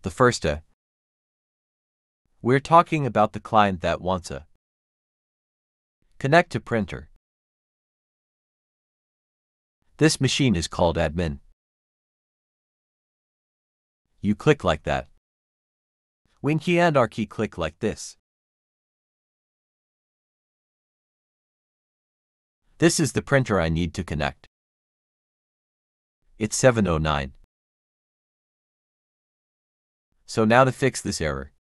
The first we're talking about the client that wants a connect to printer. This machine is called admin. You click like that. Win key and R key click like this. This is the printer I need to connect. It's 709. So now to fix this error,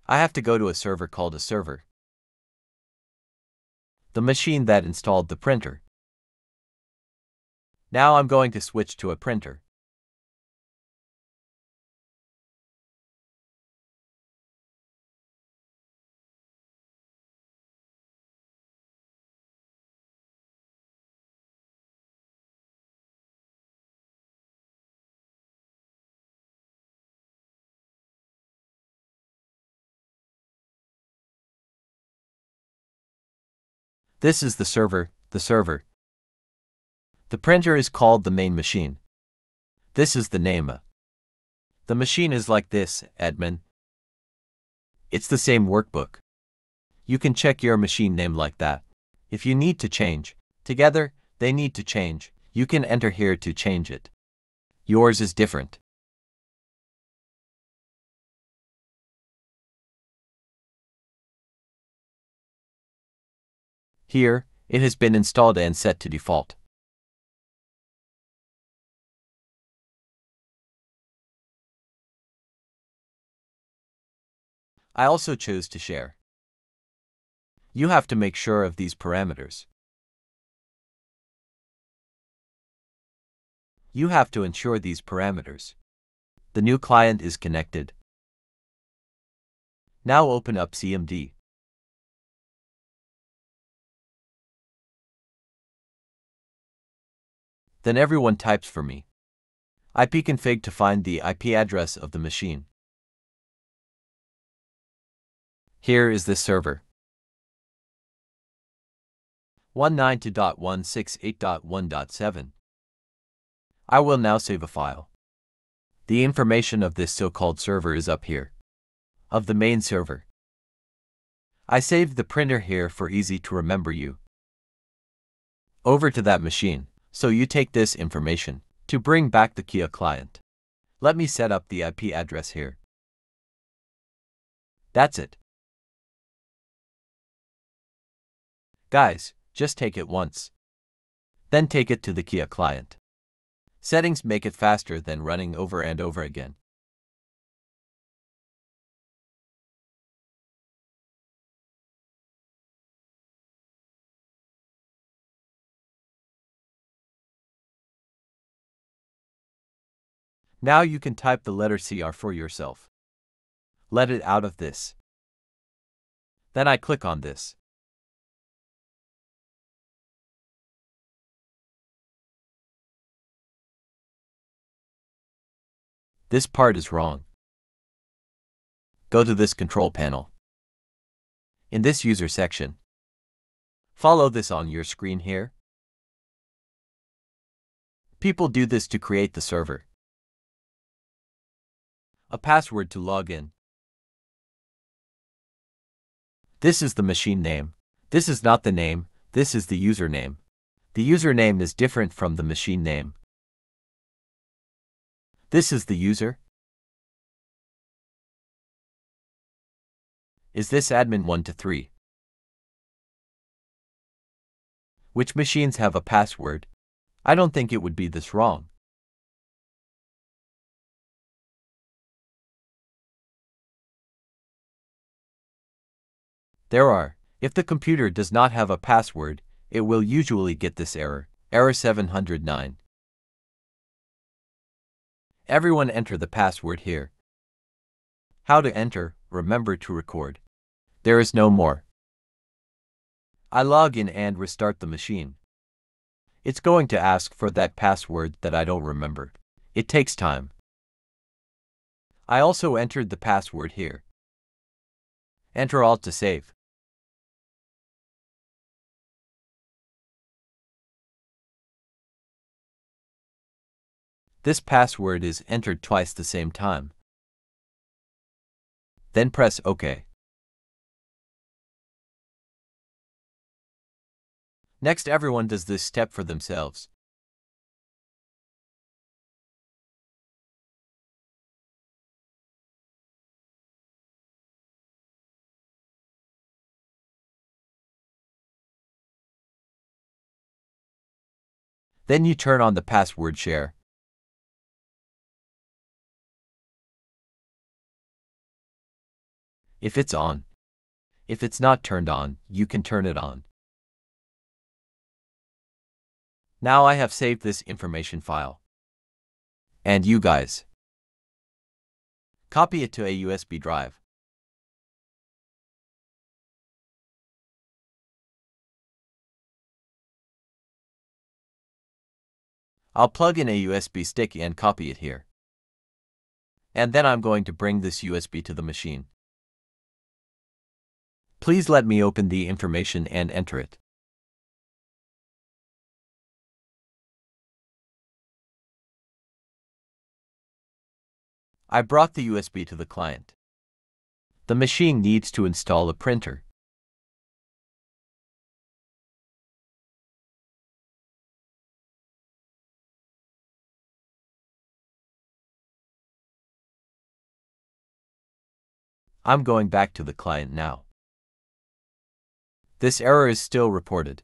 I have to go to a server called a server, the machine that installed the printer. Now I'm going to switch to a printer. This is the server, the server. The printer is called the main machine. This is the name. The machine is like this, admin. It's the same workbook. You can check your machine name like that. If you need to change, together, they need to change, you can enter here to change it. Yours is different. Here, it has been installed and set to default. I also chose to share. You have to make sure of these parameters. You have to ensure these parameters. The new client is connected. Now open up CMD. Then everyone types for me. ipconfig to find the IP address of the machine. Here is this server. 192.168.1.7. I will now save a file. The information of this so-called server is up here. Of the main server. I saved the printer here for easy to remember you. Over to that machine. So you take this information to bring back the Khoa client. Let me set up the IP address here. That's it. Guys, just take it once. Then take it to the Khoa client. Settings make it faster than running over and over again. Now you can type the letter CR for yourself. Let it out of this. Then I click on this. This part is wrong. Go to this control panel. In this user section, follow this on your screen here. People do this to create the server. A password to log in. This is the machine name. This is not the name, this is the username. The username is different from the machine name. This is the user. Is this admin 1 to 3? Which machines have a password? I don't think it would be this wrong. There are. If the computer does not have a password, it will usually get this error. Error 709. Everyone enter the password here. How to enter, remember to record. There is no more. I log in and restart the machine. It's going to ask for that password that I don't remember. It takes time. I also entered the password here. Enter Alt to save. This password is entered twice the same time. Then press OK. Next, everyone does this step for themselves. Then you turn on the password share. If it's on. If it's not turned on, you can turn it on. Now I have saved this information file. And you guys, copy it to a USB drive. I'll plug in a USB stick and copy it here. And then I'm going to bring this USB to the machine. Please let me open the information and enter it. I brought the USB to the client. The machine needs to install a printer. I'm going back to the client now. This error is still reported.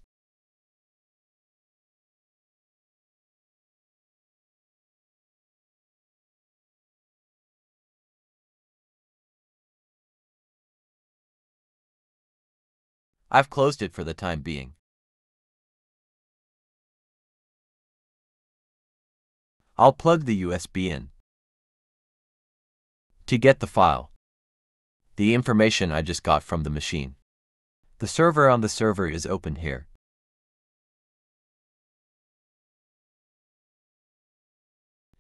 I've closed it for the time being. I'll plug the USB in to get the file, the information I just got from the machine. The server on the server is open here.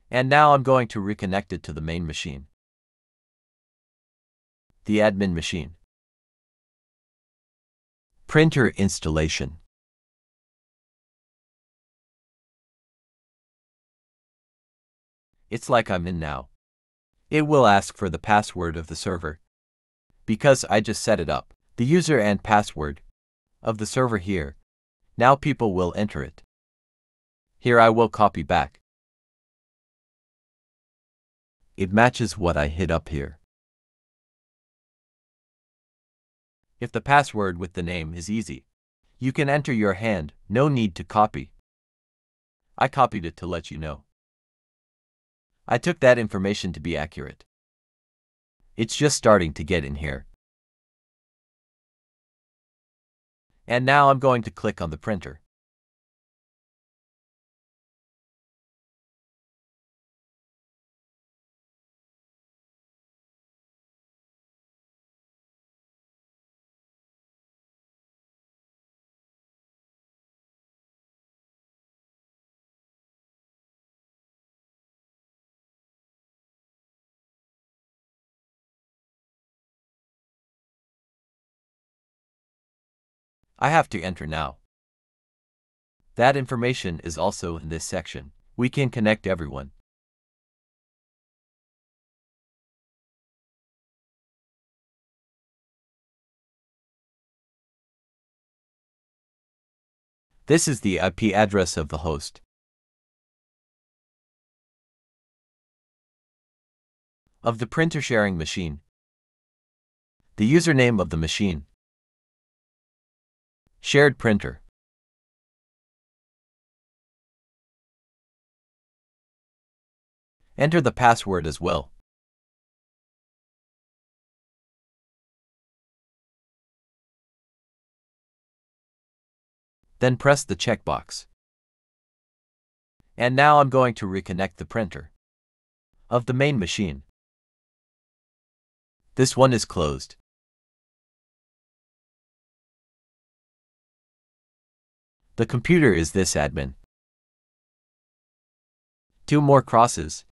And now I'm going to reconnect it to the main machine, the admin machine. Printer installation. It's like I'm in now. It will ask for the password of the server, because I just set it up. The user and password of the server here. Now people will enter it. Here I will copy back. It matches what I hit up here. If the password with the name is easy, you can enter your hand, no need to copy. I copied it to let you know. I took that information to be accurate. It's just starting to get in here. And now I'm going to click on the printer. I have to enter now. That information is also in this section. We can connect everyone. This is the IP address of the host. Of the printer sharing machine. The username of the machine. Shared printer. Enter the password as well. Then press the checkbox. And now I'm going to reconnect the printer of the main machine. This one is closed. The computer is this admin. 2 more crosses.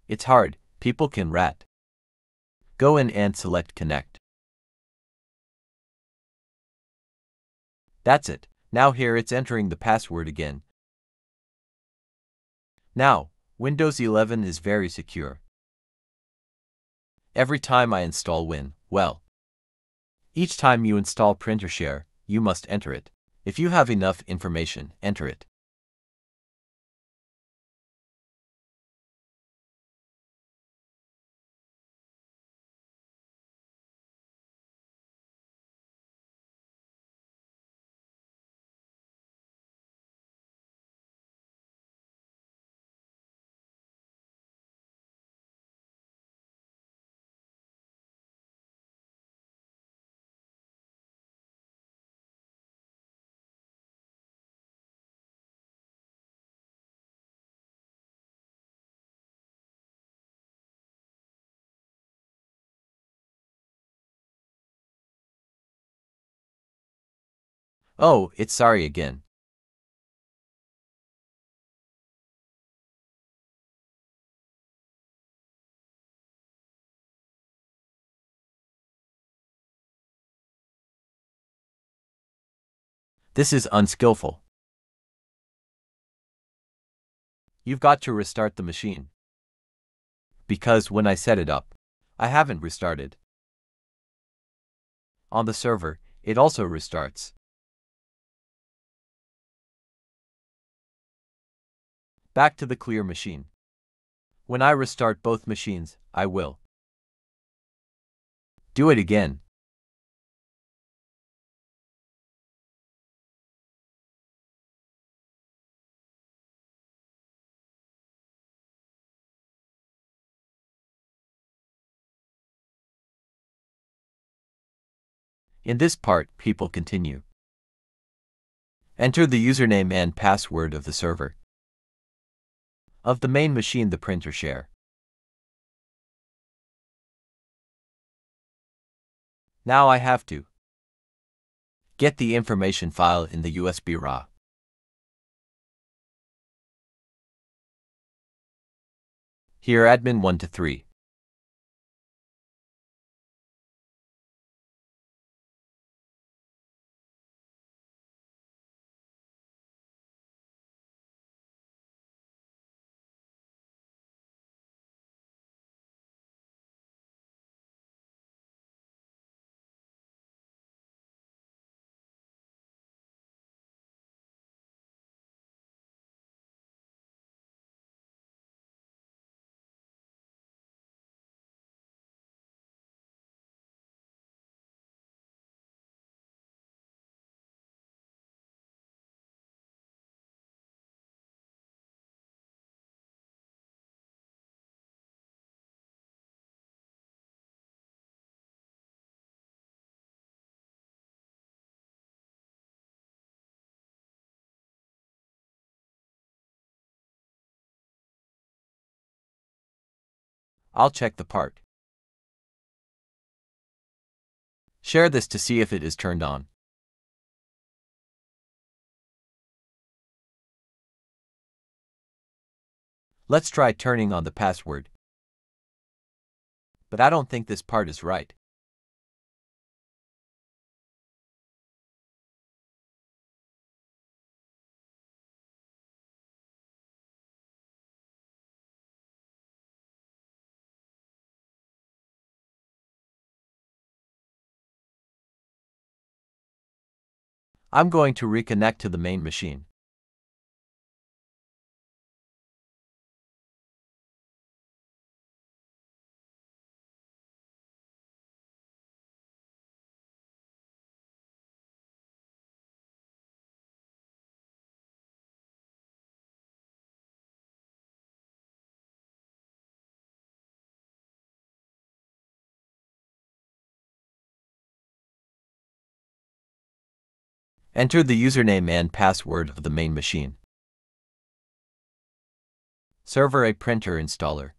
It's hard, people can rat. Go in and select Connect. That's it. Now here it's entering the password again. Now, Windows 11 is very secure. Every time I install Win, well, each time you install PrinterShare, you must enter it. If you have enough information, enter it. Oh, it's sorry again. This is unskillful. You've got to restart the machine. Because when I set it up, I haven't restarted. On the server, it also restarts. Back to the clear machine. When I restart both machines, I will do it again. In this part, people continue. Enter the username and password of the server. Of the main machine, the PrinterShare. Now I have to get the information file in the USB raw. Here admin 1 to 3. I'll check the part. Share this to see if it is turned on. Let's try turning on the password. But I don't think this part is right. I'm going to reconnect to the main machine. Enter the username and password of the main machine. Server a printer installer.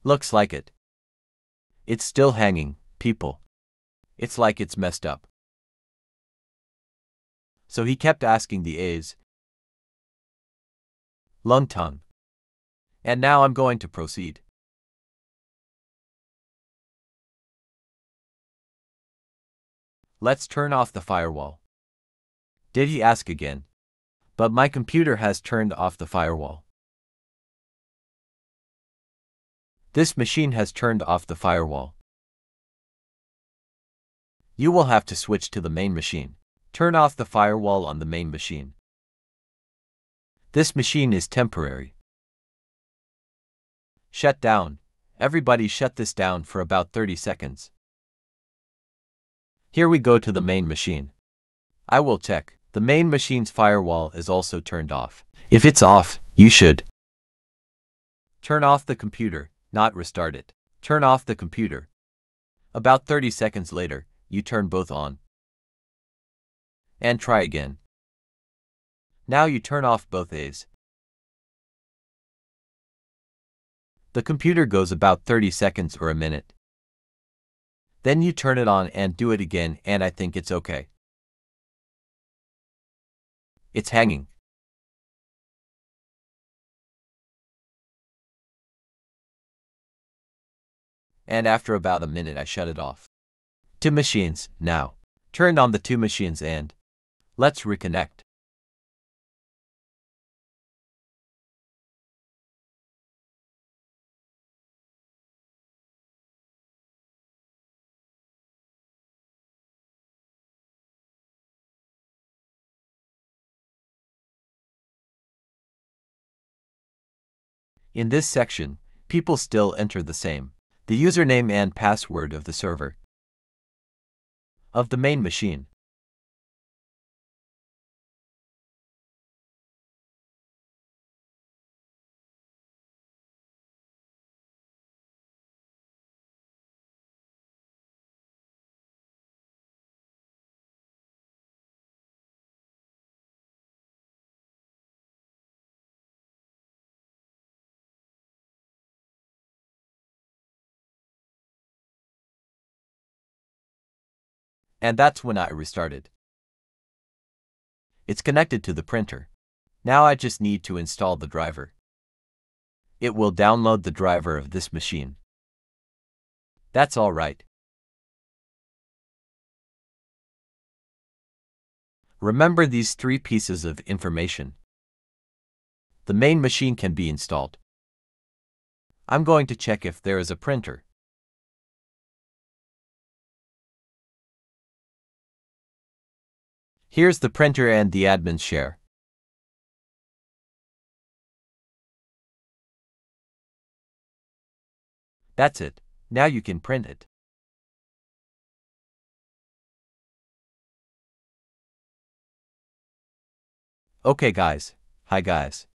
Looks like it. It's still hanging, people. It's like it's messed up. So he kept asking the A's. Lung tongue. And now I'm going to proceed. Let's turn off the firewall. Did he ask again? But my computer has turned off the firewall. This machine has turned off the firewall. You will have to switch to the main machine. Turn off the firewall on the main machine. This machine is temporary. Shut down. Everybody shut this down for about 30 seconds. Here we go to the main machine. I will check. The main machine's firewall is also turned off. If it's off, you should turn off the computer, not restart it. Turn off the computer. About 30 seconds later, you turn both on. And try again. Now you turn off both A's. The computer goes about 30 seconds or a minute. Then you turn it on and do it again, and I think it's okay. It's hanging. And after about a minute I shut it off. 2 machines, now. Turn on the 2 machines and let's reconnect. In this section, people still enter the same, the username and password of the server, of the main machine. And that's when I restarted. It's connected to the printer. Now I just need to install the driver. It will download the driver of this machine. That's all right. Remember these 3 pieces of information. The main machine can be installed. I'm going to check if there is a printer. Here's the printer and the admin share. That's it. Now you can print it. Okay guys. Hi guys.